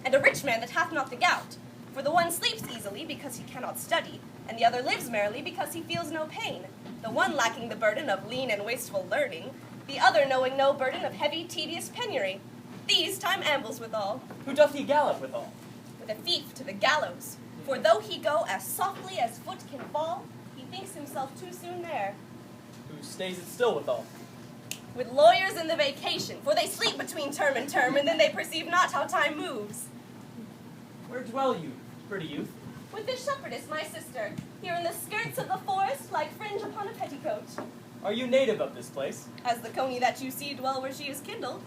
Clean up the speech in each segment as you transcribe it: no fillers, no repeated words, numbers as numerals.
and a rich man that hath not the gout. For the one sleeps easily because he cannot study, and the other lives merrily because he feels no pain. The one lacking the burden of lean and wasteful learning, the other knowing no burden of heavy, tedious penury. These time ambles withal. Who doth he gallop withal? With a thief to the gallows. For though he go as softly as foot can fall, he thinks himself too soon there. Who stays it still withal? With lawyers in the vacation, for they sleep between term and term, and then they perceive not how time moves. Where dwell you, pretty youth? With this shepherdess, my sister, here in the skirts of the forest, like fringe upon a petticoat. Are you native of this place? As the coney that you see dwell where she is kindled.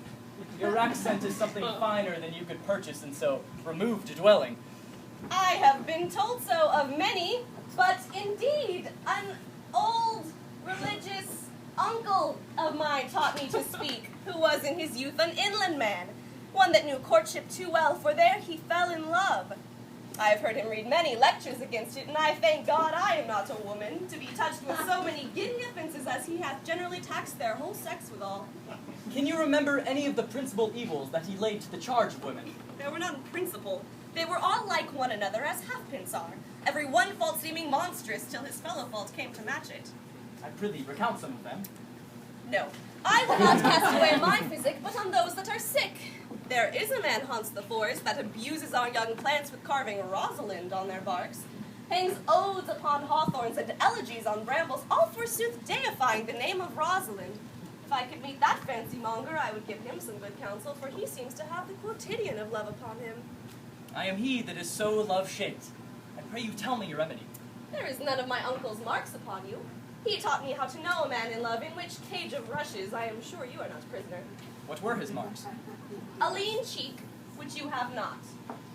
Your accent is something finer than you could purchase, and so remove to dwelling. I have been told so of many, but indeed, an old religious uncle of mine taught me to speak, who was in his youth an inland man, one that knew courtship too well, for there he fell in love. I have heard him read many lectures against it, and I thank God I am not a woman, to be touched with so many giddy offences as he hath generally taxed their whole sex withal. Can you remember any of the principal evils that he laid to the charge of women? There were none principal. They were all like one another, as halfpence are, every one fault seeming monstrous, till his fellow fault came to match it. I prithee, recount some of them. No, I will not cast away my physic, but on those that are sick. There is a man haunts the forest that abuses our young plants with carving Rosalind on their barks, hangs odes upon hawthorns and elegies on brambles, all forsooth deifying the name of Rosalind. If I could meet that fancy monger, I would give him some good counsel, for he seems to have the quotidian of love upon him. I am he that is so love-shaped. I pray you tell me your remedy. There is none of my uncle's marks upon you. He taught me how to know a man in love, in which cage of rushes I am sure you are not prisoner. What were his marks? A lean cheek, which you have not.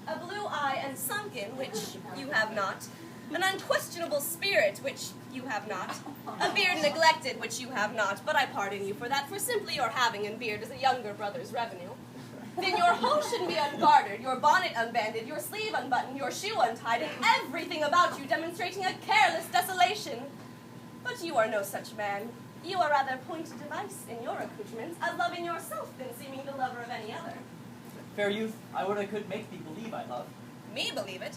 A blue eye and sunken, which you have not. An unquestionable spirit, which you have not. A beard neglected, which you have not, but I pardon you for that, for simply your having a beard is a younger brother's revenue. Then your hose should be ungartered, your bonnet unbanded, your sleeve unbuttoned, your shoe untied, and everything about you demonstrating a careless desolation. But you are no such man. You are rather pointed device in your accoutrements, as loving yourself than seeming the lover of any other. Fair youth, I would I could make thee believe I love. Me believe it?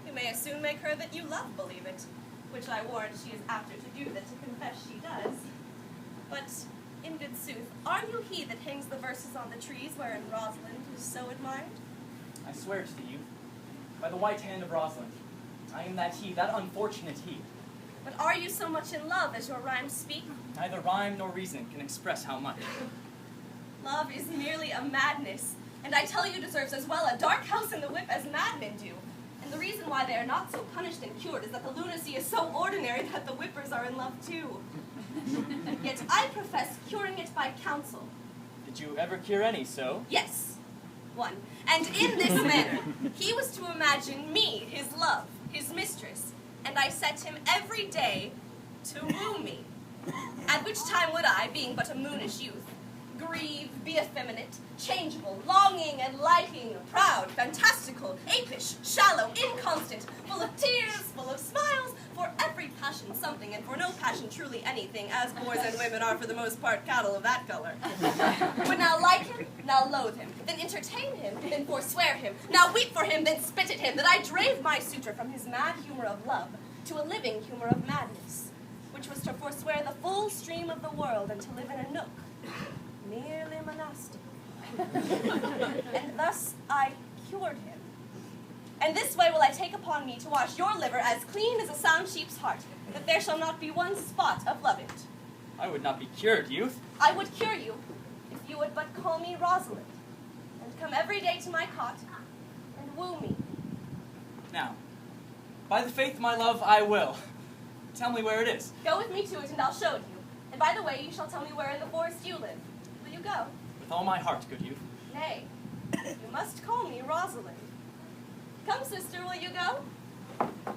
You may as soon make her that you love believe it, which I warrant she is apter to do than to confess she does. But, in good sooth, are you he that hangs the verses on the trees wherein Rosalind is so admired? I swear to thee, youth, by the white hand of Rosalind, I am that he, that unfortunate he. But are you so much in love as your rhymes speak? Neither rhyme nor reason can express how much. Love is merely a madness, and I tell you deserves as well a dark house in the whip as madmen do. And the reason why they are not so punished and cured is that the lunacy is so ordinary that the whippers are in love too. Yet I profess curing it by counsel. Did you ever cure any so? Yes, one. And in this manner, he was to imagine me, his love, his mistress, and I set him every day to woo me. At which time would I, being but a moonish youth, grieve, be effeminate, changeable, longing and liking, proud, fantastical, apish, shallow, inconstant, full of tears, full of smiles, for every passion something, and for no passion truly anything, as boys and women are for the most part cattle of that color. Would now like him, now loathe him, then entertain him, then forswear him, now weep for him, then spit at him, that I drave my suitor from his mad humor of love to a living humor of madness, which was to forswear the full stream of the world and to live in a nook, merely monastic. And thus I cured him. And this way will I take upon me to wash your liver as clean as a sound sheep's heart, that there shall not be one spot of love in it. I would not be cured, youth. I would cure you, if you would but call me Rosalind, and come every day to my cot, and woo me. Now, by the faith, my love, I will. Tell me where it is. Go with me to it, and I'll show you. And by the way, you shall tell me where in the forest you live. Will you go? With all my heart, good youth. Nay, you must call me Rosalind. Come, sister, will you go?